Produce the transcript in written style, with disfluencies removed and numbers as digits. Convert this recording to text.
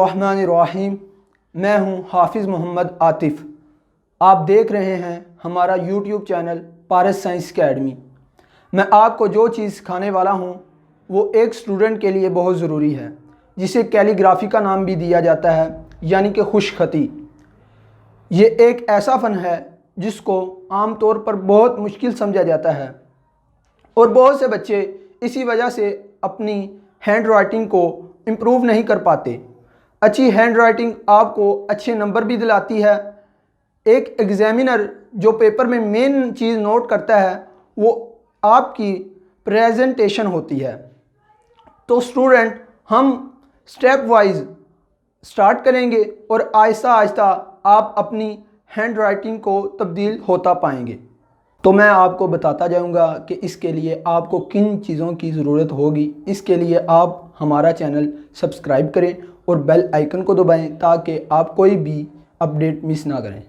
बिस्मिल्लाहिर्रहमानिर्रहीम। मैं हूं हाफिज़ मोहम्मद आतिफ़। आप देख रहे हैं हमारा यूट्यूब चैनल पारस साइंस अकेडमी। मैं आपको जो चीज़ सिखाने वाला हूं वो एक स्टूडेंट के लिए बहुत ज़रूरी है, जिसे कैलीग्राफी का नाम भी दिया जाता है, यानी कि खुशखती। ये एक ऐसा फ़न है जिसको आम तौर पर बहुत मुश्किल समझा जाता है और बहुत से बच्चे इसी वजह से अपनी हैंड राइटिंग को इम्प्रूव नहीं कर पाते। अच्छी हैंड राइटिंग आपको अच्छे नंबर भी दिलाती है। एक एग्ज़ामिनर जो पेपर में मेन चीज़ नोट करता है वो आपकी प्रेजेंटेशन होती है। तो स्टूडेंट, हम स्टेप वाइज स्टार्ट करेंगे और आहिस्ता आहिस्ता आप अपनी हैंड राइटिंग को तब्दील होता पाएंगे। तो मैं आपको बताता जाऊंगा कि इसके लिए आपको किन चीज़ों की ज़रूरत होगी। इसके लिए आप हमारा चैनल सब्सक्राइब करें और बेल आइकन को दबाएं ताकि आप कोई भी अपडेट मिस ना करें।